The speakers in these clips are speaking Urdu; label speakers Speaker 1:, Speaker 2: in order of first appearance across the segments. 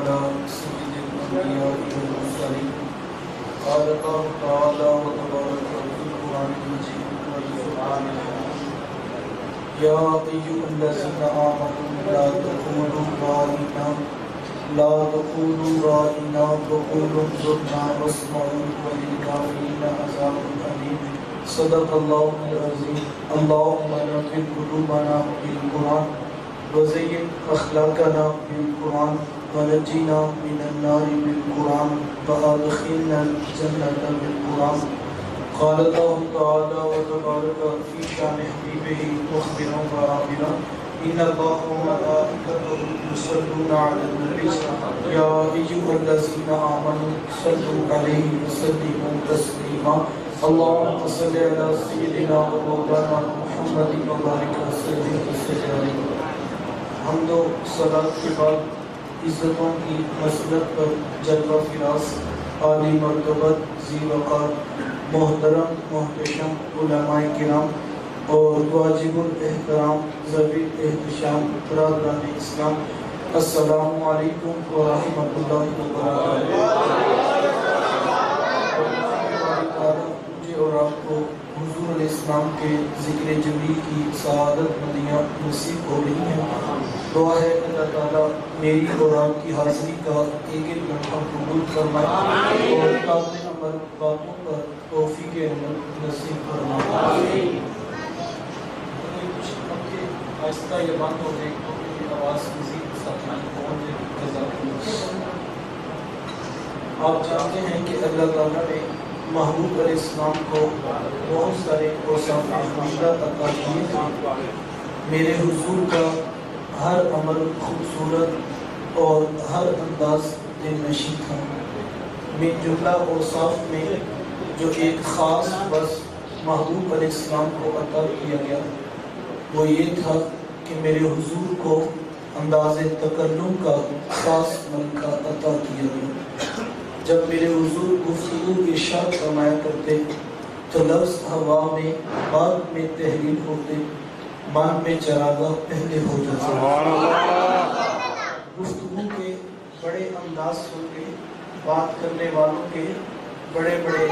Speaker 1: على سيد الأنبياء والمرسلين قال الله تعالى وتبارك في القرآن المجيد والفرقان الحميد يا أيها الذين آمنوا لا تقولوا راعنا وقولوا انظرنا واسمعوا وللكافرين عذاب أليم صدق الله العظيم اللهم نور قلوبنا بالقرآن وزين أخلاقنا بالقرآن ونجنا من النار بالقرآن وأدخلنا الجنة بالقرآن قال الله تعالى وتبارك في شأن حبيبه مخبرا وعابرا إن الله وملائكته يصلون على النبي يا أيها الذين آمنوا صلوا عليه وسلموا تسليما اللهم صل على سيدنا ومولانا محمد وبارك وسلم عليه. حمد و صلاۃ کے بعد عزتوں کی مسلط پر جلوہ فراز عالی مرتبت ذی وقار محترم محتشم علماء کرام اور واجب الاحترام ذوی الاحتشام برادران اسلام السلام علیکم ورحمۃ اللہ وبرکاتہ. مجھے اور آپ کو حضور علیہ السلام کے ذکر جمیل کی سعادت مندیاں نصیب ہو رہی ہیں. دعا ہے اللہ تعالیٰ میری اور آپ کی حاضری کا ایک ایک لمحہ قبول فرمائے اور قابل عمل باتوں پر توفیق عمل نصیب فرمائے. آہستہ یہ بند ہو گئی تو آواز مزید ساتھ پہنچ جائے. آپ جانتے ہیں کہ اللہ تعالیٰ نے محبوب علیہ السلام کو بہت سارے اوصاف حمیدہ عطا کیے تھے. میرے حضور کا ہر عمل خوبصورت اور ہر انداز دل نشین تھا. من جملہ اوصاف میں جو ایک خاص بس محبوب علیہ السلام کو عطا کیا گیا وہ یہ تھا کہ میرے حضور کو انداز تکلم کا خاص ملکہ عطا کیا گیا. جب میرے حضور گفتگو ارشاد فرمایا کرتے تو لفظ ہوا میں بعد میں تحلیل ہوتے من میں چراغاہ پہلے ہو جاتا. گفتگو کے بڑے انداز ہوتے بات کرنے والوں کے بڑے بڑے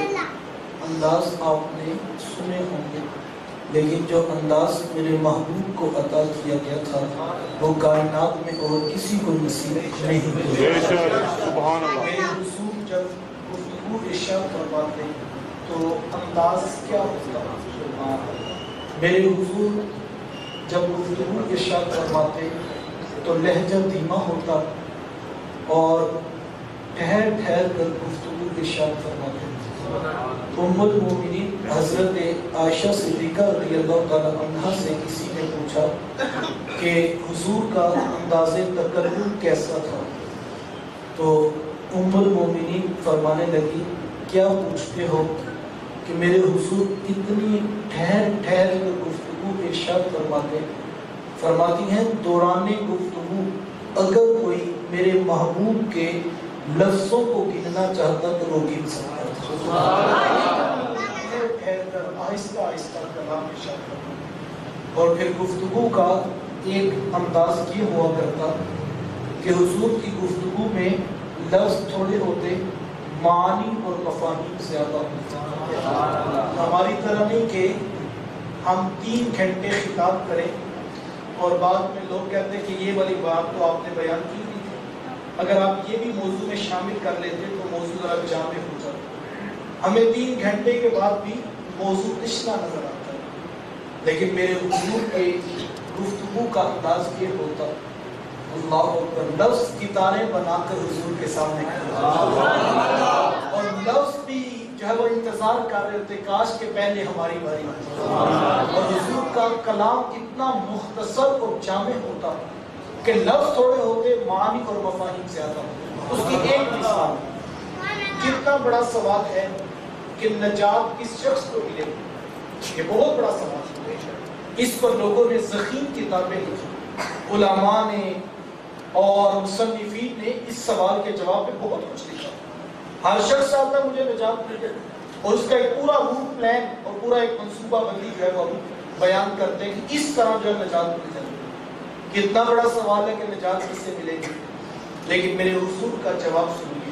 Speaker 1: انداز آپ نے سنے ہوں گے لیکن جو انداز میرے محبوب کو عطا کیا گیا تھا وہ کائنات میں اور کسی کو نصیب نہیں ہوا. میرے حضور جب گفتگو ارشاد فرماتے تو انداز کیا ہوتا. میرے حضور جب گفتگو ارشاد فرماتے تو لہجہ دھیما ہوتا اور ٹھہر ٹھہر کر گفتگو ارشاد فرماتے. ام المومنین حضرت عائشہ صدیقہ رضی اللہ تعالی عنہا سے کسی نے پوچھا کہ حضور کا انداز تکلم کیسا تھا تو ام المومنین فرمانے لگی کیا پوچھتے ہو کہ میرے حضور اتنی ٹھہر ٹھہر کر گفتگو ارشاد فرماتی ہیں دوران گفتگو اگر کوئی میرے محبوب کے لفظوں کو گننا چاہتا تو وہ گن سکتا تھا. آہستہ آہستہ کلام ارشاد کرنا اور پھر گفتگو کا ایک انداز یہ ہوا کرتا کہ حضور کی گفتگو میں لفظ تھوڑے ہوتے معانی اور مفاہیم زیادہ ہوتے. ہماری طرح نہیں کہ ہم 3 گھنٹے خطاب کریں اور بعد میں لوگ کہتے ہیں کہ یہ والی بات تو آپ نے بیان کی نہیں تھی, اگر آپ یہ بھی موضوع میں شامل کر لیتے تو موضوع ذرا جامع ہو جاتا. ہمیں 3 گھنٹے کے بعد بھی موضوع نشنا نظر آتا ہے لیکن میرے حضور کے گفتگو کا انداز یہ ہوتا اللہ اکبر لفظ کی تاریں بنا کر حضور کے سامنے اور لفظ بھی جو ہے وہ انتظار کر رہے ہوتے کاش کے پہلے ہماری باری اور حضور کا کلام اتنا مختصر اور جامع ہوتا کہ لفظ تھوڑے ہوتے معانی اور مفاہیم زیادہ ہوتے. اس کی ایک مثال کتنا بڑا سوال ہے کہ نجات کس شخص کو ملے گی, یہ بہت بڑا سوال ہے. اس پر لوگوں نے ضخیم کتابیں لکھی, علماء نے اور مصنفین نے اس سوال کے جواب میں بہت کچھ لکھا. ہر شخص چاہتا ہے مجھے نجات ملے اور اس کا ایک پورا روٹ پلان اور پورا ایک منصوبہ بندی جو ہے وہ بیان کرتے ہیں کہ اس طرح جو ہے نجات مل جائے. کتنا بڑا سوال ہے کہ نجات کس سے ملے گی. لیکن میرے حضور کا جواب سنیے،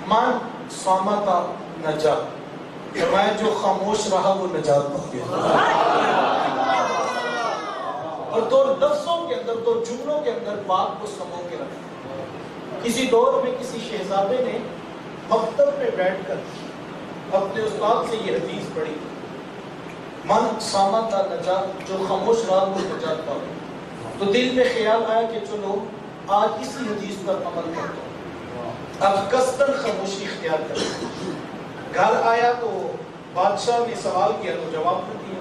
Speaker 1: من صامت نجا، فرمایا جو خاموش رہا وہ نجات پا گیا۔ اور دو لفظوں کے اندر، دو جملوں کے اندر بات کو سمو کے رکھا۔ کسی دور میں کسی شہزادے نے مکتب میں بیٹھ کر اپنے استاد سے یہ حدیث پڑھی، من صامت نجا، جو خاموش رہا وہ نجات پا گیا۔ تو دل میں خیال آیا کہ چلو آج اسی حدیث پر عمل کرتا ہوں، اب قصداً خاموشی اختیار کرتا۔ گھر آیا تو بادشاہ نے سوال کیا تو جواب نہ دیا۔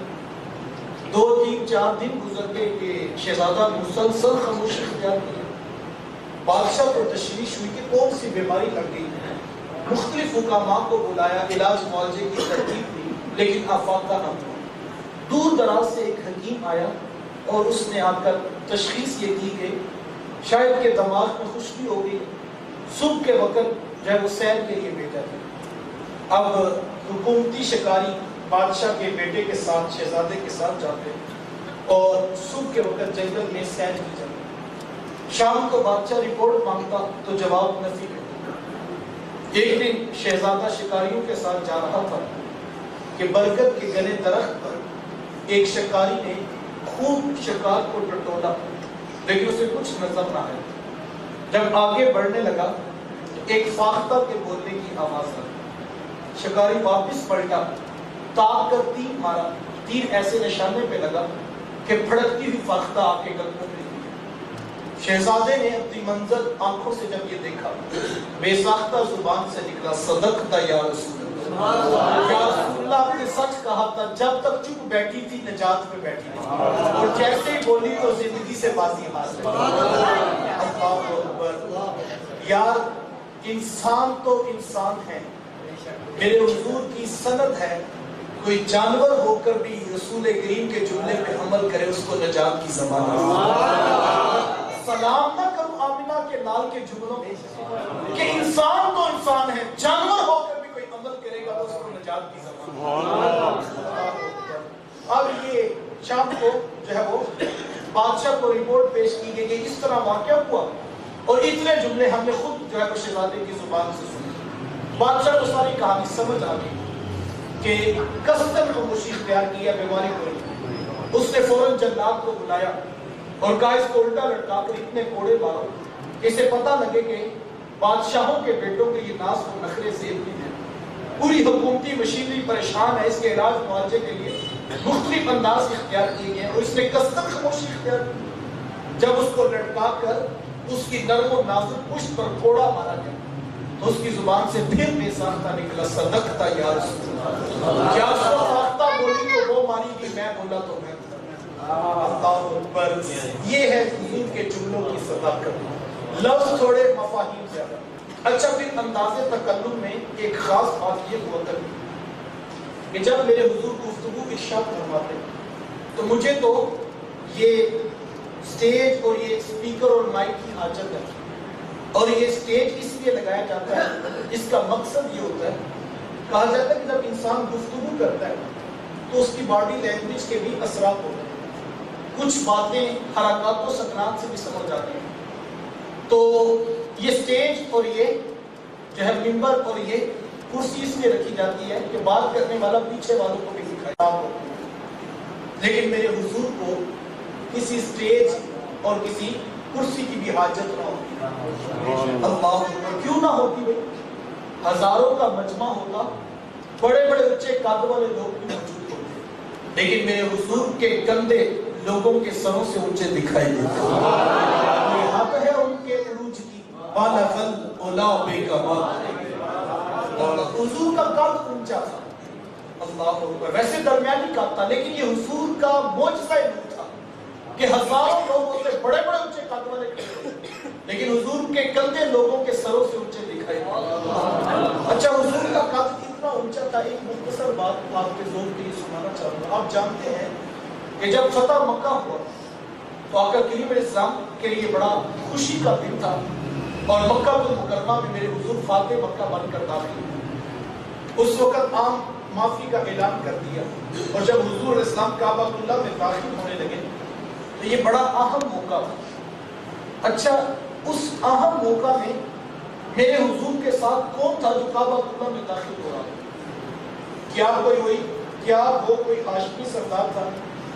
Speaker 1: 2 3 4 دن گزر گئے کہ شہزادہ مسلسل خاموشی اختیار کیا۔ بادشاہ کو تشویش ہوئی کہ کون سی بیماری لگ گئی ہے، مختلف حکاماں کو بلایا، علاج معالجے کی ترتیب دی، لیکن افاقہ نہ ہوا۔ دور دراز سے ایک حکیم آیا اور اس نے آ کر تشخیص یہ کی کہ شاید کہ دماغ میں خشکی ہو گئی، صبح کے وقت جو ہے وہ سیر کے لیے بھیجا تھا۔ اب حکومتی شکاری بادشاہ کے بیٹے کے ساتھ، شہزادے کے ساتھ جاتے اور صبح کے وقت جنگل میں سیر کی جاتی۔ شام کو بادشاہ رپورٹ مانگتا تو جواب نفی کرتا۔ ایک دن شہزادہ شکاریوں کے ساتھ جا رہا تھا کہ برگد کے گھنے درخت پر ایک شکاری نے خوب شکار کو ٹٹولا، لیکن اسے کچھ نظر نہ آیا۔ جب آگے بڑھنے لگا ایک فاختہ کے بولنے کی آواز آئی۔ شکاری واپس پلٹا، تاک کر تیر مارا، تیر ایسے نشانے پہ لگا کہ پھڑکتی ہوئی فاختہ آ کے قدموں میں گر۔ شہزادے نے اپنی منظر آنکھوں سے جب یہ دیکھا، بے ساختہ زبان سے نکلا، صدقت یا رسول اللہ، یا رسول اللہ آپ نے سچ کہا تھا، جب تک چپ بیٹھی تھی نجات پہ بیٹھی تھی، اور جیسے ہی بولی تو زندگی سے بازی حاصل۔ اللہ اکبر۔ یار انسان تو انسان ہے، میرے حضور کی سند ہے، کوئی جانور ہو کر بھی رسول کریم کے جملے پہ عمل کرے اس کو نجات کی ضمانت۔ سلام نہ کروں آمنہ کے لال کے جملوں کہ انسان تو انسان ہے، جانور ہو کر بھی کوئی عمل کرے گا تو اس کو نجات کی ضمانت۔ اب یہ شام کو جو ہے وہ بادشاہ کو رپورٹ پیش کی گئی کہ اس طرح واقعہ ہوا، اور اتنے جملے ہم نے خود جو ہے وہ شہزادے کی زبان سے سنے۔ بادشاہ کو ساری کہانی سمجھ آ گئی کہ قصداً خاموشی اختیار کیا، بیماری ہوئی۔ اس نے فوراً جلاد کو بلایا اور کہا اس کو الٹا لٹکا کر اتنے کوڑے مارو کہ اسے پتہ لگے کہ بادشاہوں کے بیٹوں کے یہ ناز و نخرے زیب نہیں ہیں۔ پوری حکومتی مشینری پریشان ہے، اس کے علاج معالجے کے لیے مختلف انداز اختیار کیے گئے، اور اس نے قصداً خاموشی اختیار کی۔ جب اس کو لٹکا کر اس کی نرم و نازک پشت پر کوڑا مارا گیا تو اس کی زبان سے پھر بے ساختہ نکلا، صدقت یا رسول اللہ، کیا سو ساختہ بولی تو وہ مانی گی، میں بولا تو میں۔ اللہ اکبر۔ یہ ہے حضور کے جملوں کی صداقت، لفظ تھوڑے مفاہیم زیادہ۔ اچھا پھر انداز تکلم میں ایک خاص بات یہ ہوا کرتی کہ جب میرے حضور گفتگو ارشاد فرماتے تو مجھے تو یہ سٹیج اور یہ اسپیکر اور مائک کی حاجت ہے، اور یہ سٹیج اس لیے لگایا جاتا ہے، اس کا مقصد یہ ہوتا ہے، کہا جاتا ہے کہ جب انسان گفتگو کرتا ہے تو اس کی باڈی لینگویج کے بھی اثرات ہوتے ہیں، کچھ باتیں حرکات و سکنات سے بھی سمجھ آتی ہیں۔ تو یہ سٹیج اور یہ جو ہے منبر اور یہ کرسی اس لیے رکھی جاتی ہے کہ بات کرنے والا پیچھے والوں کو بھی دکھائے ہو، لیکن میرے حضور کو کسی سٹیج اور کسی کرسی کی بھی حاجت نہ ہوتی۔ اللہ کیوں نہ ہوتی بھائی؟ ہزاروں کا مجمع ہوتا، بڑے بڑے اونچے قد والے لوگ بھی موجود ہوتے، لیکن میرے حضور کے کندھے لوگوں کے سروں سے اونچے دکھائی دیتے۔ یہ حق ہے ان کے عروج کی، بالغل اولا بے کمال، اور حضور کا قد اونچا تھا، اللہ اکبر، ویسے درمیانی قد تھا، لیکن یہ حضور کا معجزہ نور تھا کہ ہزاروں لوگ ہوتے، بڑے بڑے اونچے قد والے، لیکن حضور کے کندھے لوگوں کے سروں سے اونچے دکھائی دیتے۔ اچھا حضور کا قد اتنا اونچا تھا، ایک مختصر بات آپ کے ذوق کے لیے سنانا چاہوں گا۔ آپ جانتے ہیں کہ جب فتح مکہ ہوا تو آقا کریم علیہ السلام کے لیے بڑا خوشی کا دن تھا، اور مکہ المکرمہ میں میرے حضور فاتح مکہ بن کر داخل ہوئے۔ اس وقت عام معافی کا اعلان کر دیا، اور جب حضور علیہ السلام کعبہ اللہ میں داخل ہونے لگے تو یہ بڑا اہم موقع تھا۔ اچھا اس اہم موقع میں میرے حضور کے ساتھ کون تھا جو کعبہ اللہ میں داخل ہو رہا تھا؟ کیا وہ کوئی ہاشمی سردار تھا؟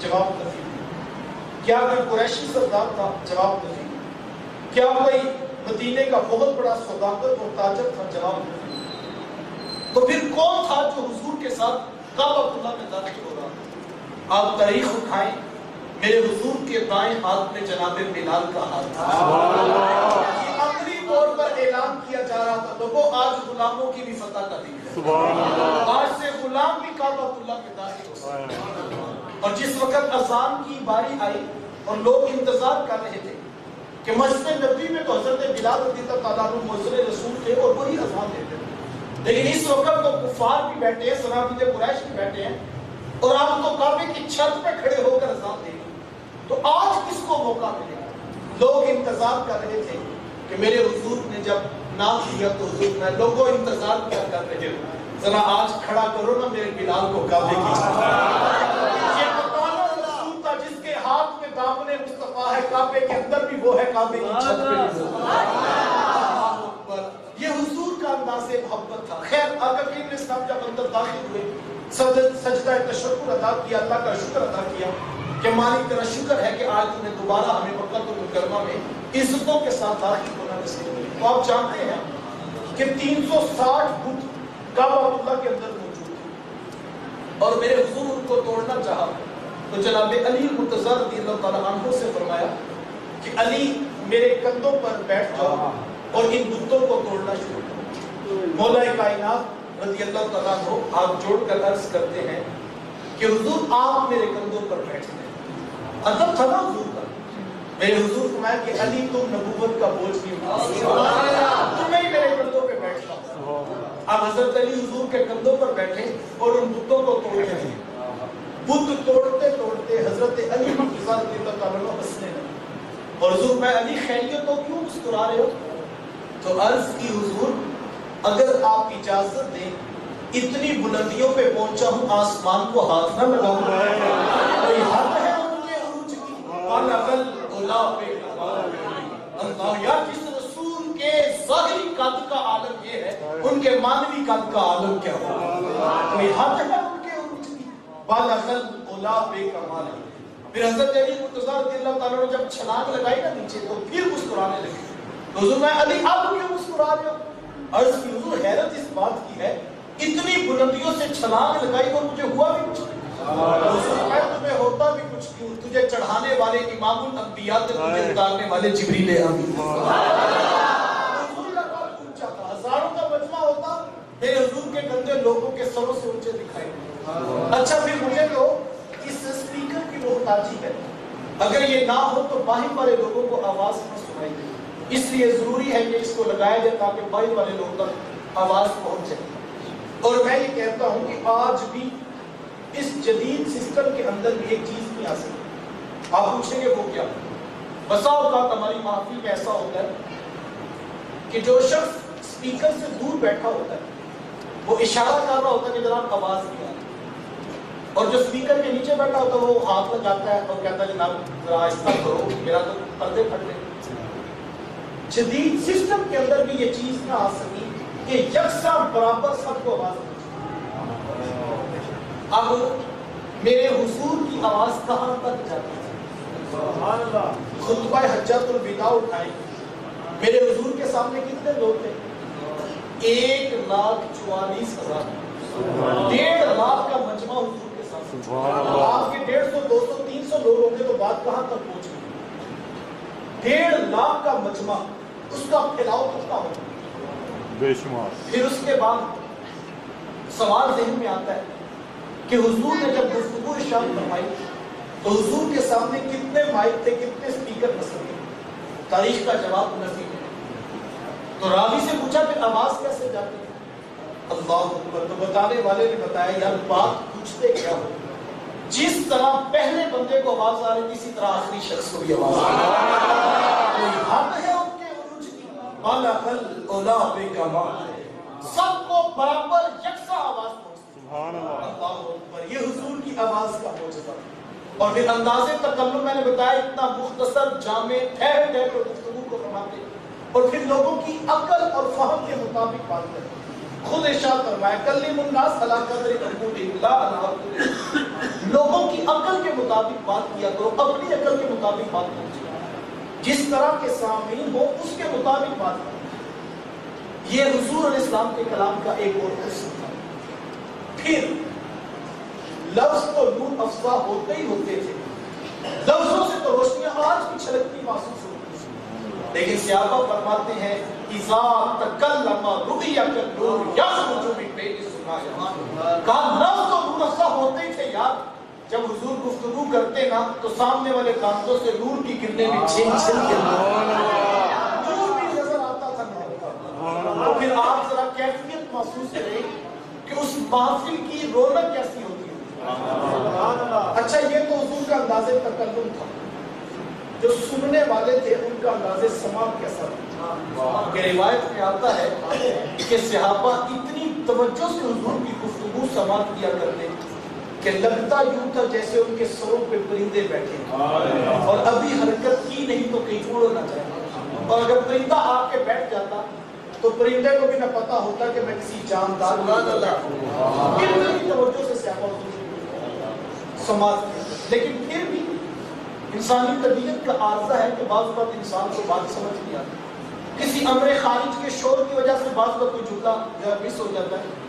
Speaker 1: جواب نفی۔ کیا کوئی قریشی سردار تھا؟ جواب نفی۔ کیا کوئی مدینے کا بہت بڑا سوداگر اور تاجر تھا؟ جواب نفی۔ تو پھر کون تھا جو حضور کے ساتھ کعبہ اللہ میں داخل ہو رہا تھا؟ آپ تاریخ اٹھائیں، میرے حضور کے دائیں ہاتھ میں جناب بلال کا ہاتھ تھا۔ یہ عملی طور پر اعلان کیا جا رہا تھا، لوگوں آج غلاموں کی بھی فتح کا دن ہے، آج سے غلام بھی کعبہ اللہ میں داخل ہو سکتے ہیں۔ اور جس وقت اذان کی باری آئی اور لوگ انتظار کر رہے تھے کہ مسجد نبوی میں تو حضرت بلال رضی اللہ تعالیٰ عنہ مؤذن رسول تھے اور وہی اذان دیتے تھے، لیکن اس وقت تو کفار بھی بیٹھے ہیں، صنادید قریش بھی بیٹھے ہیں، اور آپ تو کعبے کی چھت پہ کھڑے ہو کر اذان دیں گے، تو آج کس کو موقع ملے گا؟ لوگ انتظار کر رہے تھے کہ میرے حضور نے جب نام دیا تو حضور میں لوگوں انتظار کیا کر رہے ہو، ذرا آج کھڑا کرو نا میرے بلال کو کعبے کی چھت۔ یہ بتانا رسول تھا جس کے ہاتھ میں دامن مصطفیٰ ہے، کعبے کے اندر بھی وہ ہے، کعبے کی چھت پہ بھی وہ ہے۔ یہ حضور کا انداز محبت تھا۔ خیر آقا کریم نے اسلام جب اندر داخل ہوئے، سجدہ تشکر ادا کیا، اللہ کا شکر ادا کیا کہ مالک تیرا شکر ہے کہ آج تم نے دوبارہ ہمیں مکہ المکرمہ میں عزتوں کے ساتھ داخل ہونا نصیب کیا۔ تو آپ جانتے ہیں کہ 360 بت کعبہ اللہ کے اندر موجود تھے، اور میرے حضور ان کو توڑنا چاہا تو جناب علی مرتضیٰ رضی اللہ تعالیٰ عنہ سے فرمایا کہ علی میرے کندھوں پر بیٹھ جاؤ اور ان بتوں کو توڑنا شروع کرو۔ مولا کائنات رضی اللہ تعالیٰ عنہ ہاتھ جوڑ کر عرض کرتے ہیں کہ حضور آپ میرے کندھوں پر بیٹھتے ہیں۔ ادب تھا نا حضور کا۔ میرے حضور فرمایا کہ علی تم نبوت کا بوجھ نہیں اٹھا سکتے، تم ہی میرے کندھوں پہ بیٹھنا۔ اب حضرت علی حضور کے کندھوں پر بیٹھے اور ان بتوں کو توڑ رہے ہیں۔ بت توڑتے توڑتے حضرت علی مرتضیٰ رضی اللہ تعالیٰ عنہ ہنسنے لگے، اور حضور میں علی خیریت ہو کیوں مسکرا رہے ہو؟ تو عرض کی حضور اگر آپ اجازت دیں اتنی بلندیوں پہ پہنچا ہوں آسمان کو ہاتھ نہ لگاؤں، کوئی حد ہے ان کے عروج کی؟ بالغل اولا پہ اللہ، یا جس رسول کے ظاہری قد کا عالم یہ ہے، ان کے معنوی قد کا عالم کیا ہوگا؟ کوئی حد ہے ان کے عروج کی؟ بالغل اولا پہ کمال۔ پھر حضرت علی مرتضیٰ رضی اللہ تعالیٰ نے جب چھلانگ لگائی نا نیچے تو پھر مسکرانے لگے۔ حضور میں علی آپ کیوں مسکرا رہے ہو؟ عرض کی حضور حیرت اس بات کی ہے اتنی بلندیوں سے چھلانگ لگائی اور مجھے ہوا بھی کچھ نہیں۔ میں تمہیں ہوتا بھی کچھ کیوں، تجھے چڑھانے والے امام الانبیاء تھے، تجھے اتارنے والے جبریل امین۔ حضور لگا اونچا تھا، ہزاروں کا مجمع ہوتا، میرے حضور کے کندھے لوگوں کے سروں سے اونچے دکھائی دیتے۔ اچھا پھر مجھے تو اس اسپیکر کی محتاجی ہے، اگر یہ نہ ہو تو باہر والے لوگوں کو آواز نہ سنائی دے، اس لیے ضروری ہے کہ اس کو لگایا جائے تاکہ باہر والے لوگوں تک آواز پہنچ جائے۔ اور میں یہ کہتا ہوں کہ آج بھی اس جدید سسٹم کے اندر بھی ایک چیز نہیں آ سکتی۔ آپ پوچھیں گے وہ کیا؟ بسا اوقات ہماری محفل میں ایسا ہوتا ہے کہ جو شخص اسپیکر سے دور بیٹھا ہوتا ہے وہ اشارہ کر رہا ہوتا ہے کہ جناب آواز نہیں آ رہی، اور جو اسپیکر کے نیچے بیٹھا ہوتا ہے وہ ہاتھ لگاتا ہے اور کہتا ہے جناب ذرا آہستہ کرو، میرا تو پردے پھٹ رہے۔ جدید سسٹم کے اندر بھی یہ چیز نہ آ سکی کہ یکساں برابر سب کو آواز پہنچے۔ اب میرے حضور کی آواز کہاں تک جاتی ہے؟ خطبہ حجۃ الوداع اٹھائیں، میرے حضور کے سامنے کتنے لوگ تھے؟ 1,44,000، 1.5 لاکھ کا مجمع حضور کے سامنے۔ آپ کے 150, 200, 300 لوگ ہوں گے تو بات کہاں تک پہنچ گئی؟ 1.5 لاکھ کا مجمع، اس کا پھیلاؤ کتنا ہوگا؟ بے شمار۔ پھر اس کے بعد سوال ذہن میں آتا ہے کہ حضور نے جب گفتگو ارشاد فرمائی تو حضور کے سامنے کتنے مائک تھے، کتنے سپیکر نصب تھے؟ تاریخ کا جواب نفی ہے۔ تو راوی سے پوچھا کہ آواز کیسے جاتی ہے؟ اللہ اکبر۔ تو بتانے والے نے بتایا یار بات پوچھتے کیا ہو، جس طرح پہلے بندے کو آواز آ رہی تھی اسی طرح آخری شخص کو بھی آواز آ رہی۔ کوئی حد ہے ان کے عروج کی؟ بالغل اولا بے کمال، سب کو برابر یکساں آواز پہنچتی۔ سبحان اللہ، اللہ اکبر۔ یہ حضور کی آواز کا معجزہ۔ اور پھر انداز تکلم میں نے بتایا اتنا مختصر، جامع، ٹھہر ٹھہر کر گفتگو کو فرماتے اور پھر لوگوں کی عقل اور فہم کے مطابق بات کریں. خود ارشاد فرمایا کلم الناس علی قدر عقولہم لا علی عقولہم. لوگوں کی عقل کے مطابق بات کیا کرو، اپنی عقل کے مطابق بات کرو، جس طرح کے سامعین ہو اس کے مطابق بات کرو. یہ حضور علیہ السلام کے کلام کا ایک اور حصہ تھا. پھر لفظ تو نور افزا ہوتے ہی ہوتے تھے، لفظوں سے تو روشنیاں آج بھی چھلکتی محسوس ہوتی ہیں، لیکن صحابہ فرماتے ہیں اذا تکلم رؤیا النور یخرج من بین السماء. کہا لفظ تو نور افزا ہوتے ہی تھے یار. جب حضور گفتگو کرتے نا تو سامنے والے کانوں سے نور کی کرنیں بھی چھن چھن کے نور بھی نظر آتا تھا. تو پھر آپ ذرا کیفیت محسوس کریں کہ اس محفل کی رونق کیسی ہوتی ہے. اچھا یہ تو حضور کا انداز تکلم تھا، جو سننے والے تھے ان کا انداز سماعت کیسا تھا. کہ روایت میں آتا ہے کہ صحابہ اتنی توجہ سے حضور کی گفتگو سماعت کیا کرتے کہ لگتا یوں تھا جیسے ان کے سروں پہ پرندے بیٹھے اور ابھی حرکت کی نہیں تو کہیں اڑ نہ جائے. اور اگر پرندہ آ کے بیٹھ جاتا تو پرندے کو بھی نہ پتا ہوتا کہ میں کسی جاندار اتنی توجہ سے صحابہ سماعت کی. لیکن پھر بھی انسانی طبیعت کا عارضہ ہے کہ بعض وقت انسان کو بات سمجھ نہیں آتی. کسی امر خارج کے شور کی وجہ سے بعض وقت کوئی جملہ مس ہو جاتا ہے،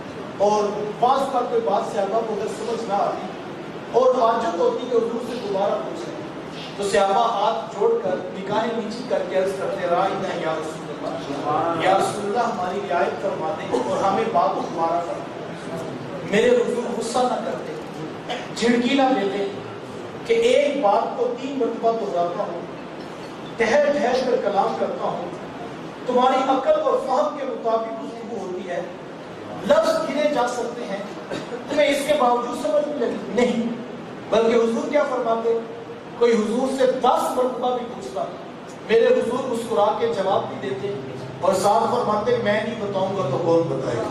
Speaker 1: اور بعض کا کوئی بات صحابہ کو اگر سمجھ نہ آتی اور حاجت ہوتی کہ حضور سے دوبارہ پوچھیں تو صحابہ ہاتھ جوڑ کر نگاہیں نیچی کر کے عرض کرتے رائنا یا رسول اللہ، یا رسول اللہ ہماری رعایت فرما دیں اور ہمیں بات دوبارہ فرما. میرے حضور غصہ نہ کرتے، جھڑکی نہ دیتے کہ ایک بات کو 3 مرتبہ دہراتا ہوں، ٹھہر ٹھہر کر کلام کرتا ہوں، تمہاری عقل اور فہم کے مطابق گفتگو ہوتی ہے، لفظ گنے جا سکتے ہیں، تمہیں اس کے باوجود سمجھ میں لگی نہیں. بلکہ حضور کیا فرماتے، کوئی حضور سے 10 مرتبہ بھی پوچھتا میرے حضور مسکرا کے جواب بھی دیتے اور ساتھ فرماتے میں نہیں بتاؤں گا تو کون بتائے گا.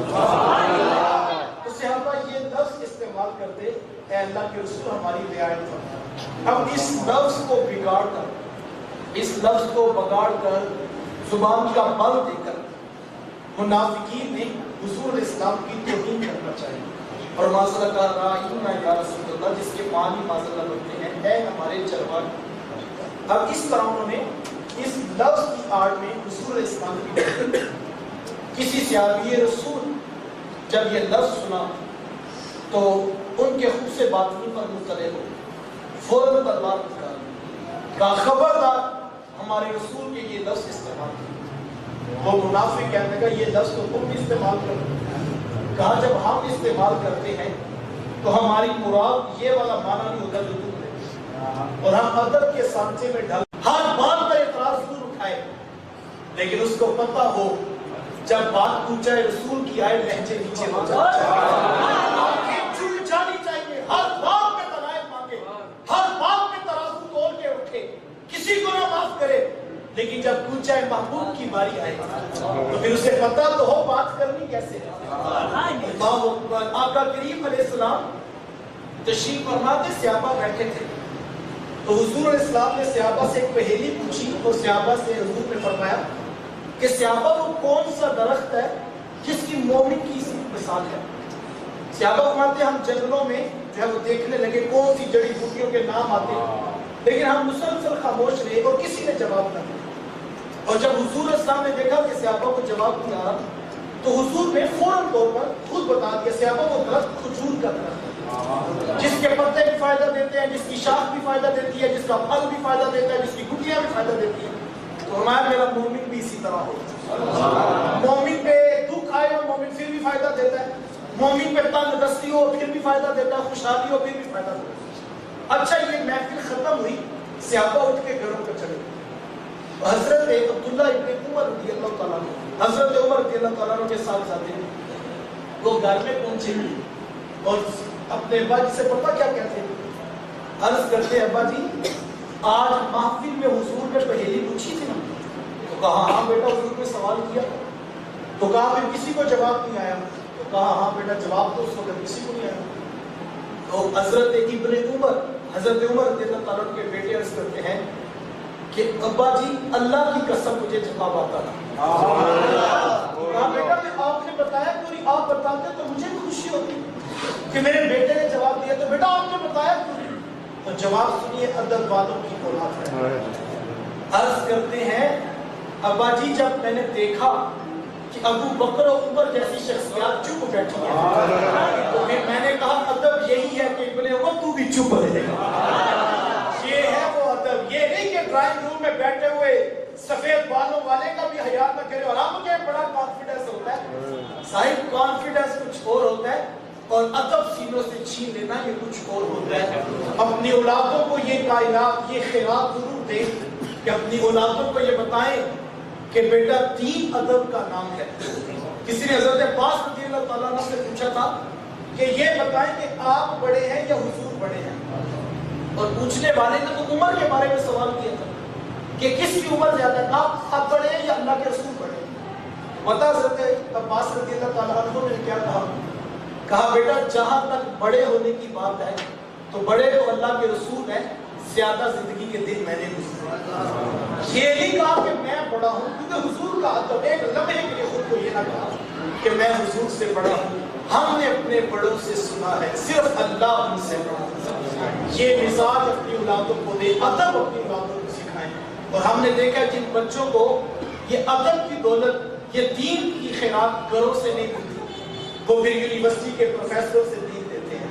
Speaker 1: تو صحابہ یہ لفظ استعمال کرتے اے اللہ کے رسول ہماری رعایت فرما. اب اس لفظ کو بگاڑ کر، اس لفظ کو بگاڑ کر زبان کا بل دے کر منافقین نے حضور علیہ السلام کی توہین کرنا چاہیے. اور معذرہ کا راہینا یا رسول اللہ، جس کے معنی معذرہ بنتے ہیں اے ہمارے چرواہے. اب اس طرح انہوں نے اس لفظ کی آڑ میں حضور علیہ السلام کی کسی صحابی رسول جب یہ لفظ سنا تو ان کے خود سے باطنی پر مطلع ہو، فوراً تلوار نکال کہا خبردار ہمارے رسول کے یہ لفظ استعمال کیا. وہ منافق کہنے کا یہ لفظ تو تم بھی استعمال کرو. کہا جب ہم استعمال کرتے ہیں تو ہماری مراد یہ والا معنی نہیں ہوتا جو تم نے، اور ہم ادب کے سانچے میں ڈھل ہر بات پر اعتراض ضرور اٹھائے، لیکن اس کو پتہ ہو جب بات پوچھائے رسول کی آئے لہجے نیچے ہو جاتے چھوٹ جانی چاہیے. ہر بات میں تنائب مانگے، ہر بات میں ترازو تول کے اٹھے، کسی کو نہ معاف کرے، لیکن جب پوچھا ہے محبوب کی باری آئے تو پھر اسے پتہ تو ہو بات کرنی کیسے ہے. آقا کریم علیہ السلام تشریف فرما تھے، صحابہ بیٹھے تھے تو حضور علیہ السلام نے صحابہ سے ایک پہیلی پوچھی اور صحابہ سے حضور نے فرمایا کہ صحابہ وہ کون سا درخت ہے جس کی مومن کی مثال ہے. صحابہ فرماتے ہیں ہم جنگلوں میں جو ہے وہ دیکھنے لگے کون سی جڑی بوٹیوں کے نام آتے ہیں، لیکن ہم مسلسل خاموش رہے اور کسی نے جواب نہ دیا. اور جب حضور اسلام نے دیکھا کہ صحابہ کو جواب نہیں آ رہا تو حضور نے فوراً طور پر خود بتا دیا صحابہ وہ درخت کھجور کا درخت ہے جس کے پتے بھی فائدہ دیتے ہیں، جس کی شاخ بھی فائدہ دیتی ہے، جس کا پھل بھی فائدہ دیتا ہے، جس کی گٹلیاں بھی فائدہ دیتی ہیں. تو فرمایا میرا مومن بھی اسی طرح ہو. مومن پہ دکھ آئے اور مومن پھر بھی فائدہ دیتا ہے، مومن پہ تنگ دستی ہو پھر بھی فائدہ دیتا ہے، خوشحالی ہو پھر بھی فائدہ دیتا ہے. اچھا یہ محفل ختم ہوئی، صحابہ اٹھ کے گھروں پر چلے. حضرت عبداللہ ابن عمر رضی اللہ تعالیٰ حضرت عمر رضی اللہ تعالیٰ کے ساتھ جاتے ہیں. وہ گھر میں پہنچے اور اپنے ابا جی سے پتہ کیا کہتے ہیں، عرض کرتے ابا جی آج محفل میں حضور نے پہیلی پوچھی تھی نا؟ تو کہا ہاں بیٹا حضور نے سوال کیا. تو کہا پھر کسی کو جواب نہیں آیا؟ تو کہا ہاں بیٹا جواب تو اس وقت کسی کو نہیں آیا. تو حضرت ابن عمر حضرت عمر رضی اللہ تعالیٰ کے بیٹے عرض کرتے ہیں کہ ابا جی اللہ کی قسم مجھے جواب آتا تھا. بیٹا میں آپ نے بتایا کیوں نہیں, آپ بتاتے تو مجھے خوشی ہوتی کہ میرے بیٹے نے جواب دیا, تو بیٹا آپ نے بتایا کیوں نہیں. تو جواب سنیے ادب والوں کی اولاد ہے. عرض کرتے ہیں ابا جی جب میں نے دیکھا کہ ابو بکر و عمر جیسی شخصیات چپ بیٹھی ہیں تو پھر میں نے کہا ادب یہی ہے کہ ابن عمر تو بھی چپ رہے گا. یہ ہے وہ ادب, یہ نہیں کہ ڈرائنگ روم میں بیٹھے ہوئے سفید بالوں والے کا بھی حیا نہ کرے اور آپ کے بڑا کانفیڈنس ہوتا ہے. صاحب کانفیڈنس کچھ اور ہوتا ہے اور ادب سینوں سے چھین لینا یہ کچھ اور ہوتا ہے. اپنی اولادوں کو یہ کائنات یہ خیرات ضرور دیں کہ اپنی اولادوں کو یہ بتائیں کہ بیٹا دین ادب کا نام ہے. کسی نے حضرت عباس رضی اللہ تعالیٰ عنہ سے پوچھا تھا کہ یہ بتائیں کہ آپ بڑے ہیں یا حضور بڑے ہیں, اور پوچھنے والے نے تو عمر کے بارے میں سوال کیا تھا کہ کس کی عمر زیادہ ہے, آپ بڑے ہیں یا اللہ کے رسول بڑے ہیں. بتا حضرت عباس رضی اللہ تعالیٰ عنہ نے کیا کہا بیٹا جہاں تک بڑے ہونے کی بات ہے تو بڑے تو اللہ کے رسول ہیں, زیادہ زندگی کے دن میں نے گزارے. یہ نہیں کہا کہ میں بڑا ہوں, کیونکہ حضور کا ادب ایک لمحے کے لیے خود کو یہ نہ کہا کہ میں حضور سے بڑا ہوں, ہم نے اپنے بڑوں سے سنا ہے صرف اللہ ان سے بڑا. یہ مزاج اپنی اولادوں کو دے, ادب اپنی اولادوں کو سکھائیں. اور ہم نے دیکھا جن بچوں کو یہ ادب کی دولت یہ دین کی خیرات گھروں سے نہیں ملتی, وہ پھر یونیورسٹی کے پروفیسر سے دین دیتے ہیں,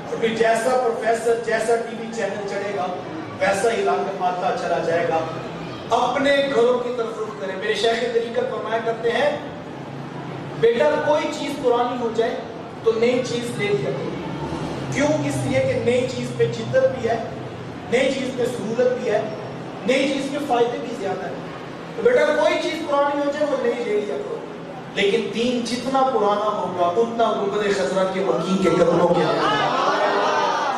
Speaker 1: اور پھر جیسا پروفیسر جیسا ٹی وی چینل چڑھے گا ویسا ہی علاقہ آتا چلا جائے گا. اپنے گھروں کی طرف رخ کریں. میرے شیخ طریقت فرمایا کرتے ہیں بیٹا کوئی چیز پرانی ہو جائے تو نئی چیز لے لیا کرو. کیوں؟ اس لیے کہ نئی چیز پہ جدت بھی ہے, نئی چیز پہ سہولت بھی ہے, نئی چیز کے فائدے بھی زیادہ ہیں. تو بیٹا کوئی چیز پرانی ہو جائے وہ نئی لے لیا کرو, لیکن دین جتنا پرانا ہوگا اتنا گنبد خضرا کے وکیل کے قدموں کے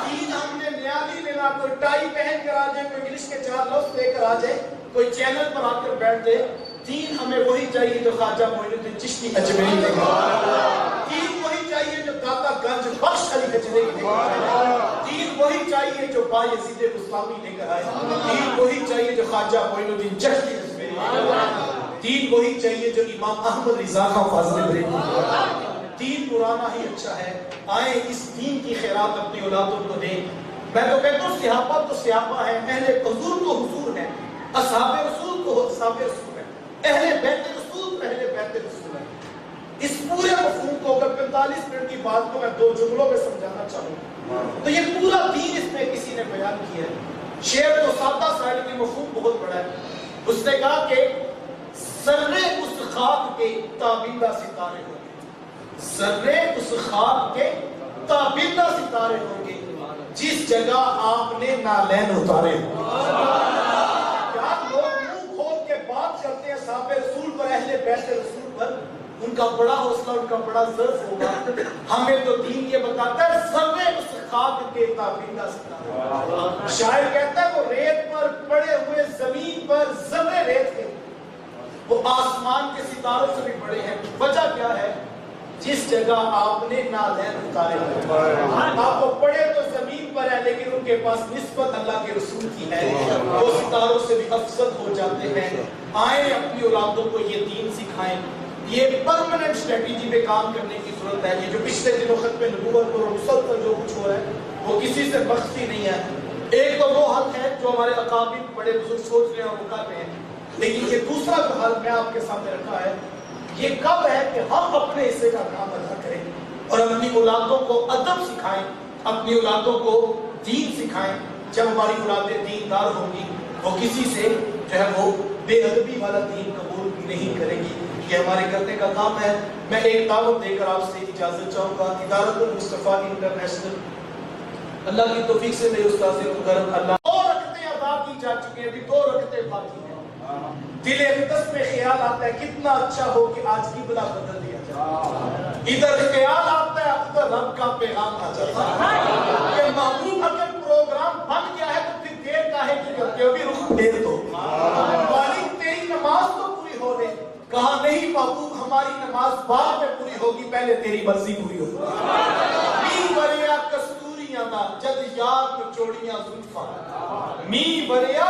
Speaker 1: دین ہم نے نیا نہیں لینا. کوئی ٹائی پہن کر آ جائے, کوئی انگلش کے 4 لفظ لے کر آ جائے, کوئی چینل پر آ کر بیٹھ جائے, دین ہمیں وہی چاہیے جو خواجہ معین الدین چشتی اجمیری نے کہا. دین وہی چاہیے جو داتا گنج بخش علی حجویری نے کہا. دین وہی چاہیے جو بایزید بستامی نے کہا ہے. دین وہی چاہیے جو خواجہ معین الدین چشتی اجمیری نے کہا. دین وہی چاہیے جو امام احمد رضا خان فاضل بریلوی نے کہا. دین پرانا ہی اچھا ہے. آئیں اس دین کی خیرات اپنی اولادوں کو دیں. میں تو کہتا ہوں صحابہ تو صحابہ ہیں, اہل حضور تو حضور ہیں, اصحاب رسول تو اصحاب رسول ہیں, اہل بیت رسول تو اہل بیت رسول ہیں. اس پورے مفہوم کو اگر 45 منٹ کی بات کو میں 2 جملوں میں سمجھانا چاہوں تو یہ پورا دین اس میں کسی نے بیان کیا ہے. شعر تو سادہ سا ہے لیکن مفہوم بہت بڑا ہے. اس نے کہا کہ سرے اس خاک کے تابندہ ستارے ہوں گے, سرے اس خاک کے تابندہ ستارے ہوں گے جس جگہ آپ نے نالین اتارے ہوں گے. لوگ منہ کھول کے بات کرتے ہیں صحابہ رسول پر, اہل بیت رسول پر, ان کا بڑا حوصلہ, ان کا بڑا ظرف ہوگا. ہمیں تو دین یہ بتاتا ہے سرے اس خاک کے تابندہ ستارے. شاعر کہتا ہے وہ ریت پر پڑے ہوئے زمین پر ذرے ریت کے وہ آسمان کے ستاروں سے بھی بڑے ہیں. وجہ کیا ہے؟ جس جگہ آپ نے نالین اتارے ہیں. آپ کو پڑے تو زمین پر ہے لیکن ان کے پاس نسبت اللہ کے رسول کی ہے, وہ ستاروں سے بھی افضل ہو جاتے ہیں. آئیں اپنی اولادوں کو یہ دین سکھائیں. یہ پرماننٹ اسٹریٹجی پہ کام کرنے کی ضرورت ہے. یہ جو پچھلے دنوں ختم نبوت پر مسلسل جو کچھ ہو رہا ہے وہ کسی سے بخشی نہیں ہے. ایک تو وہ حل ہے جو ہمارے اکابر بڑے بزرگ سوچ رہے ہیں اور وہ کر رہے ہیں, لیکن یہ دوسرا جو حل میں آپ کے سامنے رکھا ہے یہ کب ہے کہ ہم اپنے حصے کا کام ادا کریں اور اپنی اولادوں کو ادب سکھائیں, اپنی اولادوں کو دین سکھائیں. جب ہماری اولادیں دیندار ہوں گی وہ کسی سے جو ہے وہ بے ادبی والا دین قبول بھی نہیں کریں گی. یہ ہمارے کرنے کا کام ہے. میں ایک دعوت دے کر آپ سے اجازت چاہوں گا. ادارت المصطفیٰ انٹرنیشنل اللہ کی توفیق سے میرے استاذ مکرم اللہ 2 رکعتیں ادا کی جا چکی ہیں, ابھی 2 رکعتیں باقی ہیں. دل اقدس میں خیال آتا ہے کتنا اچھا ہو کہ آج کی بلا بدل دیا جائے. ادھر خیال آتا ہے ادھر رب کا پیغام آ جاتا ہے کہ محبوب اگر پروگرام بن گیا ہے تو پھر دیر کاہے کی کرتے ہو, بھی رخ دیر دو. مالک تیری نماز تو پوری ہو رہی. کہا نہیں محبوب ہماری نماز بعد میں پوری ہوگی, پہلے تیری مرضی پوری ہوگی. می وریا کستوریاں دا جد یار کو چوڑیاں زلفاں, می وریا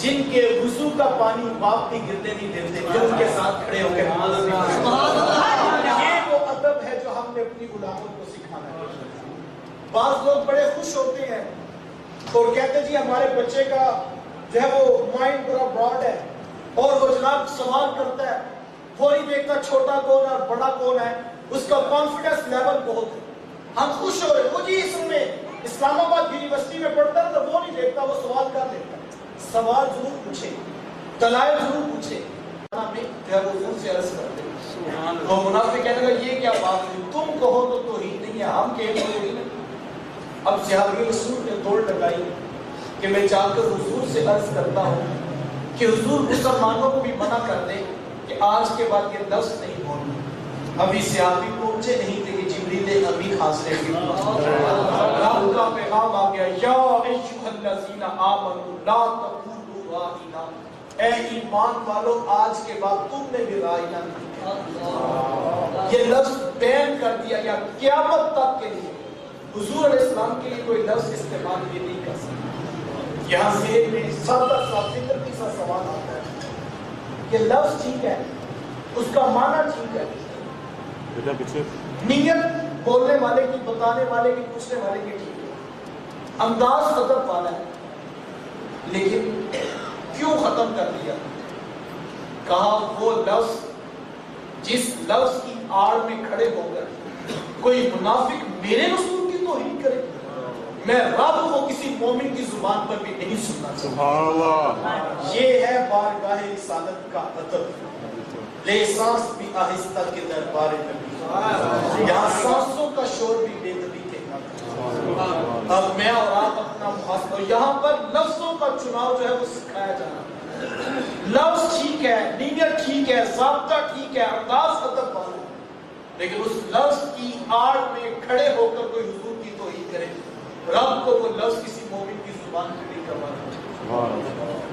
Speaker 1: جن کے وضو کا پانی باپ بھی گرنے نہیں دیتے، جو ان کے ساتھ کھڑے ہو کے یہ وہ ادب ہے جو ہم نے اپنی غلاموں کو سکھانا ہے۔ بعض لوگ بڑے خوش ہوتے ہیں اور کہتے جی ہمارے بچے کا جو ہے وہ مائنڈ بڑا براڈ ہے، اور وہ جناب سوال کرتا ہے، وہ نہیں دیکھتا چھوٹا کون ہے اور بڑا کون ہے، اس کا کانفیڈنس لیول بہت ہے، ہم خوش ہو رہے۔ وہ جی اس میں اسلام آباد یونیورسٹی میں پڑھتا ہے تو وہ نہیں دیکھتا، وہ سوال کر لیتا ہے۔ سوال ضرور پوچھے، دلائل ضرور پوچھے، میں جو ہے وہ فون سے عرض کرتے ہیں۔ وہ منافق کہنے لگا یہ کیا بات ہے، تم کہو تو توحید نہیں ہے، ہم کہیں تو توحید نہیں۔ اب صحابی رسول نے دوڑ لگائی کہ میں جا کر حضور سے عرض کرتا ہوں کہ حضور مسلمانوں کو بھی منع کر دیں کہ آج کے بعد یہ لفظ نہیں بولنا۔ ابھی صحابی پہنچے نہیں تھے کہ جبریل امین حاضر ہیں، رب کا پیغام آ گیا، یا ایھا الذین آمنوا لا تقولوا راعنا، اے ایمان والو آج کے بعد تم نے بھی راعنا نہیں، یہ لفظ بین کر دیا گیا قیامت تک کے لیے۔ حضور علیہ السلام کے لیے کوئی لفظ استعمال یہ نہیں کر سکتا۔ یہاں ذہن میں سادہ سا فطرتی سا سوال آتا ہے کہ لفظ ٹھیک ہے، اس کا معنی ٹھیک ہے، نیت بولنے والے کی، بتانے والے کی، پوچھنے والے کی ٹھیک ہے، انداز ادب والا ہے، لیکن کیوں ختم کر دیا؟ کہا وہ لفظ جس لفظ کی آڑ میں کھڑے ہو کر کوئی منافق میرے رسول کی توہین کرے، میں رب کو کسی مومن کی زبان پر بھی نہیں سننا چاہتا۔ یہ ہے بارگاہ رسالت کا ادب، لے سانس بھی آہستہ کے دربار نبی، یہاں سانسوں کا شور بھی بے ادبی کہنا۔ اب میں اور آپ اپنا محاسبہ، یہاں پر لفظوں کا چناؤ جو ہے وہ سکھایا جانا۔ لفظ ٹھیک ہے، نیت ٹھیک ہے، ضابطہ ٹھیک ہے، انداز ادب والا، لیکن اس لفظ کی آڑ میں کھڑے ہو کر کوئی حضور کی توہین کرے، رب کو وہ لفظ کسی مومن کی زبان پہ نہیں کروانا۔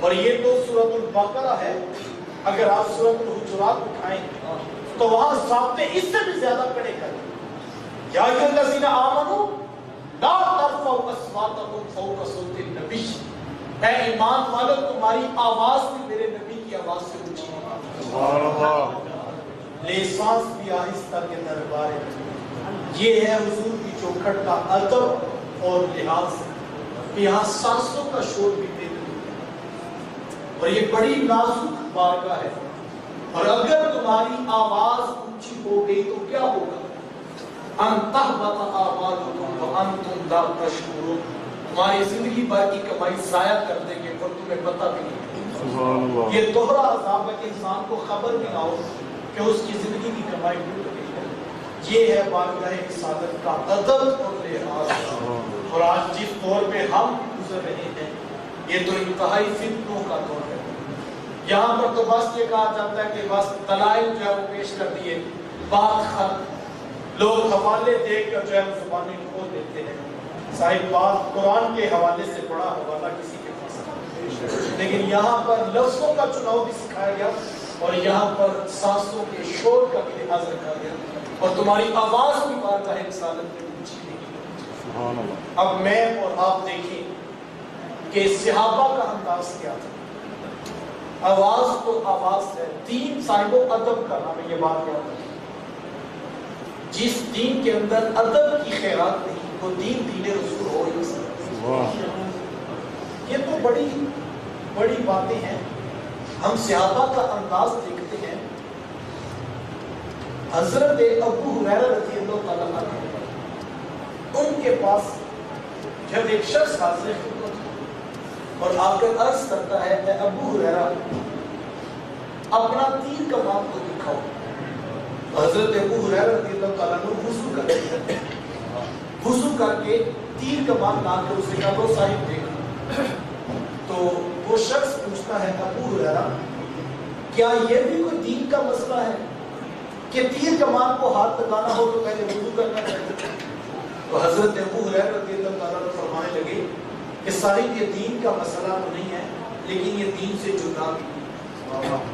Speaker 1: اور یہ تو سورۃ البقرہ ہے، اگر آپ سورۃ الحجرات اٹھائیں تو وہاں ضابطے اس سے بھی زیادہ کڑے کریں۔ یا ایھا الذین آمنوا لا ترفعوا اصواتکم فوق صوت النبی، اے ایمان والو تمہاری آواز بھی میرے نبی کی آواز سے اونچی ہے، لے سانس بھی آہستہ کے دربار نبی۔ یہ ہے حضور کی چوکھٹ کا ادب اور لحاظ، یہاں سانسوں کا شور بھی دے دیں، اور یہ بڑی نازک بارگاہ ہے، اور اگر تمہاری آواز اونچی ہو گئی تو کیا ہوگا؟ ان تحبط اعمالکم وانتم لا تشعرون، تمہاری زندگی بھر کی کمائی ضائع کر دیں گے اور تمہیں پتہ بھی نہیں۔ یہ دوہرا عذاب ہے کہ انسان کو خبر بھی نہ ہو کہ اس کی زندگی کی کمائی ڈوب گئی ہے۔ یہ ہے بارگاہ رسالت کا ادب اور لحاظ۔ اور آج جس دور پہ ہم گزر رہے ہیں یہ تو انتہائی فتنوں کا دور ہے۔ یہاں پر تو بس یہ کہا جاتا ہے کہ بس دلائل جو ہے وہ پیش کر دیے، بات ختم، لوگ حوالے دے کر جو ہے زبانیں کھول دیتے ہیں۔ صاحب بات قرآن کے حوالے سے بڑا حوالہ کسی کے پاس نہیں، لیکن یہاں پر لفظوں کا چناؤ بھی سکھایا گیا، اور یہاں پر سانسوں کے شور کا بھی لحاظ رکھا گیا، اور تمہاری آواز بھی بارگاہ رسالت میں اونچی نہیں۔ اب میں اور آپ دیکھیں کہ صحابہ کا انداز کیا تھا۔ آواز تو آواز ہے، دین صاحب و ادب کا نام ہے، یہ بات یاد رکھیں۔ جس دین کے اندر ادب کی خیرات نہیں وہ دین دین رسول ہو ہی سکتا۔ یہ تو بڑی بڑی باتیں ہیں۔ ہم صحابہ کا انداز دیکھتے ہیں، حضرت ابو ہریرہ رضی اللہ تعالیٰ عنہ، ان کے پاس جب ایک شخص حاضر اور آ کر عرض کرتا ہے اے ابو ہریرہ اپنا تیر کمان کو دکھاؤ، حضرت ابو ہریرہ رضی اللہ تعالیٰ عنہ وضو کر کے تیر کمان لا کے اسے کہا لو صاحب دیکھو۔ تو وہ شخص پوچھتا ہے ابو ہریرہ کیا یہ بھی کوئی دین کا مسئلہ ہے کہ تیر کمان کو ہاتھ لگانا ہو تو پہلے وضو کرنا چاہیے؟ تو حضرت ابو ہریرہ رضی اللہ تعالیٰ عنہ فرمانے لگے کہ صاحب یہ دین کا مسئلہ تو نہیں ہے لیکن یہ دین سے جدا بھی ہے۔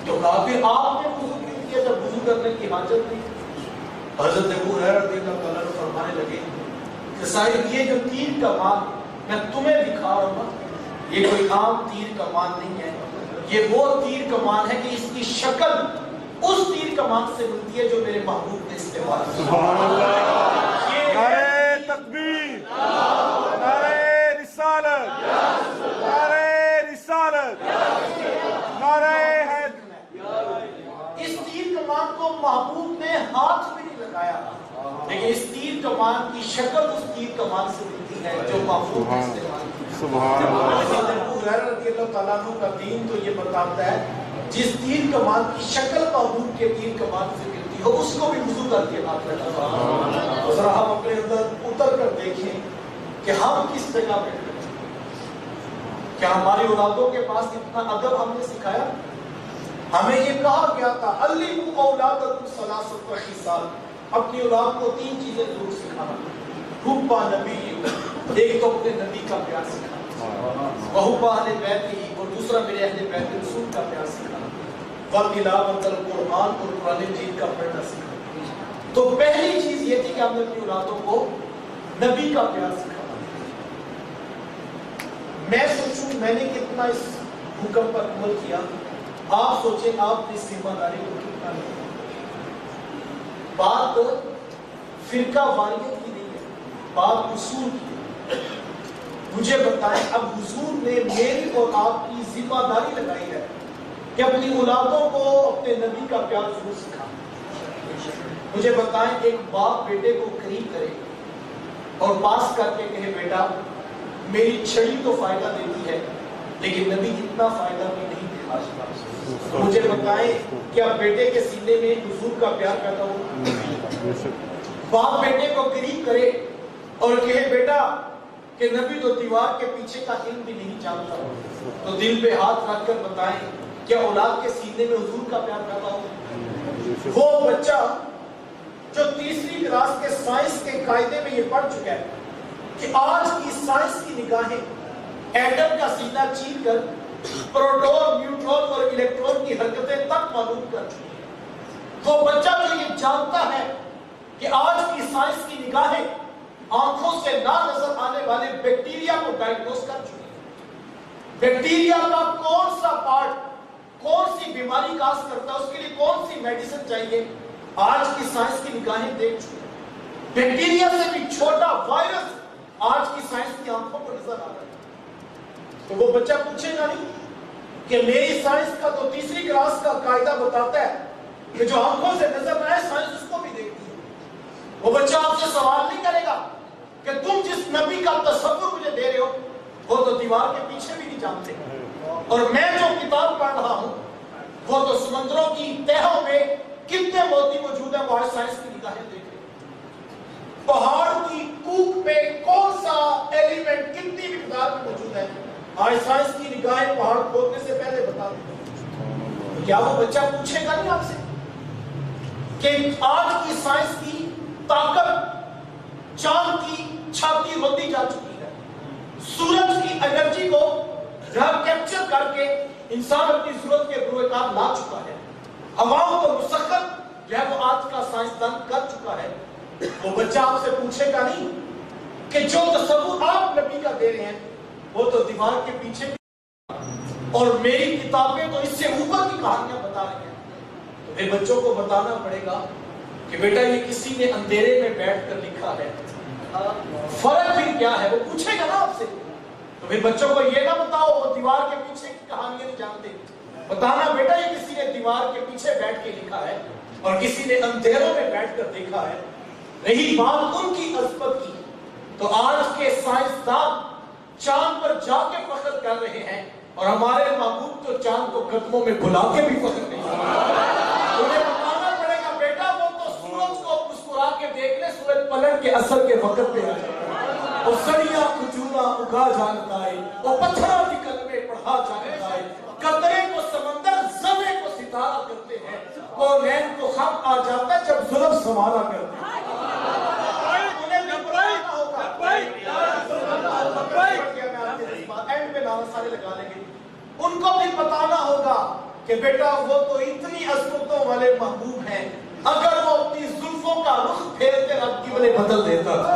Speaker 1: تو کہا پھر آپ نے وضو کیوں کیا جب وضو کرنے کی حاجت نہیں؟ حضرت ابو ہریرہ رضی اللہ تعالیٰ عنہ فرمانے لگے کہ صاحب یہ جو تیر کمان میں تمہیں دکھا رہا ہوں نا یہ کوئی عام تیر کمان نہیں ہے، یہ وہ تیر کمان ہے کہ اس کی شکل اس تیر کمان سے ملتی ہے جو میرے محبوب نے استعمال کی.
Speaker 2: سبحان اللہ. نعرہ تکبیر، نعرہ رسالت، نعرہ رسالت، نعرہ حیدر.
Speaker 1: اس تیر کمان کو محبوب نے ہاتھ میں نہیں لگایا، لیکن اس تیر کمان کی شکل اس تیر کمان سے ملتی ہے جو محبوب نے استعمال کی.
Speaker 2: سبحان اللہ.
Speaker 1: ابو ہریرہ رضی اللہ تعالیٰ عنہ کا دین تو یہ بتاتا ہے جس تیر کمان کی شکل محبوب کے تیر کمان سے ملتی ہو اس کو بھی وضو کر کے ہاتھ لگانا. ذرا ہم اپنے اندر اتر کر دیکھیں کہ ہم کس جگہ پہ کھڑے ہیں. کیا ہماری اولادوں کے پاس اتنا ادب ہم نے سکھایا؟ ہمیں یہ کہا گیا تھا علموا اولادکم ثلاثۃ خصال، اپنی اولاد کو 3 چیزیں ضرور سکھانا. حب نبی، ایک تو اپنے نبی کا پیار سکھانا، وحب اہل بیت ہی، اور دوسرا میرے اہل بیت رسول کا پیار سکھانا، وتلاوۃ القرآن، اور قرآن مجید کا پڑھنا سکھانا. تو پہلی چیز یہ تھی کہ ہم نے اپنی اولادوں کو نبی کا پیار سکھانا. میں سوچوں میں نے کتنا اس حکم پر عمل کیا، آپ سوچیں آپ نے اس ذمہ داری کو کتنا لیا. بات فرقہ واریت کی نہیں ہے، بات اصول کی ہے. مجھے بتائیں اب حضور نے میری اور آپ کی ذمہ داری لگائی ہے کہ اپنی اولادوں کو اپنے نبی کا پیار ضرور سکھائیں. مجھے بتائیں ایک باپ بیٹے کو قریب کرے اور پاس کر کے کہے بیٹا میری چھڑی تو فائدہ دیتی ہے لیکن نبی اتنا فائدہ بھی نہیں دیتا. مجھے بتائیں کیا بیٹے کے سینے میں حضور کا پیار پیدا ہو؟ باپ بیٹے کو قریب کرے اور کہے بیٹا کہ نبی تو دیوار کے پیچھے کا علم بھی نہیں جانتا، تو دل پہ ہاتھ رکھ کر بتائیں کیا اولاد کے سینے میں حضور کا پیار پیدا ہو؟ وہ بچہ جو تیسری کلاس کے سائنس کے قاعدے میں یہ پڑھ چکا ہے کہ آج کی سائنس کی نگاہیں ایٹم کا سینہ چیر کر پروٹون، نیوٹرون اور الیکٹرون کی حرکتیں تک معلوم کر چکی ہے. وہ بچہ جو یہ جانتا ہے کہ آج کی سائنس کی نگاہیں آنکھوں سے نہ نظر آنے والے بیکٹیریا کو ڈائگنوز کر چکی ہے. بیکٹیریا کا کون سا پارٹ کون سی بیماری کاز کرتا ہے، اس کے لیے کون سی میڈیسن چاہیے، آج کی سائنس کی نگاہیں دیکھ چکی ہے. بیکٹیریا سے بھی چھوٹا وائرس آج کی سائنس کی آنکھوں کو نظر آ رہا ہے. تو وہ بچہ پوچھے گا نہیں کہ میری سائنس کا تو تیسری کلاس کا قاعدہ بتاتا ہے کہ جو آنکھوں سے نظر نہ آئے سائنس اس کو بھی دیکھتی ہے. وہ بچہ آپ سے سوال نہیں کرے گا کہ تم جس نبی کا تصور مجھے دے رہے ہو وہ تو دیوار کے پیچھے بھی نہیں جانتے، اور میں جو کتاب پڑھ رہا ہوں وہ تو سمندروں کی تہوں میں کتنے موتی موجود ہیں وہ آج سائنس کی نگاہیں دیکھ رہے ہیں. پہاڑ کی کوک پہ کون سا ایلیمنٹ کتنی مقدار میں موجود ہے آج سائنس کی نگاہیں پہاڑ کھودنے سے پہلے بتا دیں. کیا وہ بچہ پوچھے گا نہیں آپ سے کہ آج کی سائنس کی طاقت چاند کی چھاتی روندی جا چکی ہے، سورج کی انرجی کو کیپچر کر کے انسان اپنی ضرورت کے بروئے کار لا چکا ہے، ہواؤں کو مسخر جو ہے وہ آج کا سائنسدان کر چکا ہے. وہ بچہ آپ سے پوچھے گا نہیں کہ جو تصور آپ نبی کا دے رہے ہیں وہ تو دیوار کے پیچھے اور میری کتابیں تو اس سے اوپر کی کہانیاں بتا رہی ہیں. تو پھر بچوں کو بتانا پڑے گا کہ بیٹا یہ کسی نے اندھیرے میں بیٹھ کر لکھا ہے، فرق پھر کیا ہے، وہ پوچھے گا نا آپ سے. تو پھر بچوں کو یہ نہ بتاؤ وہ دیوار کے پیچھے کی کہانیاں نہیں جانتے، بتانا بیٹا یہ کسی نے دیوار کے پیچھے بیٹھ کے لکھا ہے اور کسی نے اندھیروں میں بیٹھ کر دیکھا ہے. رہی بات ان کی عظمت کی تو آج کے سائنسدان چاند پر جا کے فخر کر رہے ہیں اور ہمارے محبوب تو چاند کو قدموں میں بلا کے بھی فخر نہیں کر رہے. انہیں بتانا پڑے گا بیٹا وہ تو سورج کو مسکرا کے دیکھ لے، سورج پلٹ کے اثر کے وقت پہ آ جائے. وہ سڑیا کھجورا اگا جانتا ہے، وہ پتھروں کی کلمے پڑھا جانتا ہے، قطرے کو سمندر زمے کو ستارہ کرتے ہیں، وہ نین کو خم آ جاتا ہے جب ظلم سنوارا کرتے ہیں. ان کو بھی بتانا ہوگا کہ بیٹا وہ تو اتنی عظمتوں والے محبوب ہیں، اگر وہ اپنی زلفوں کا رخ پھیرتے رب کی بلے بدل دیتا تھا.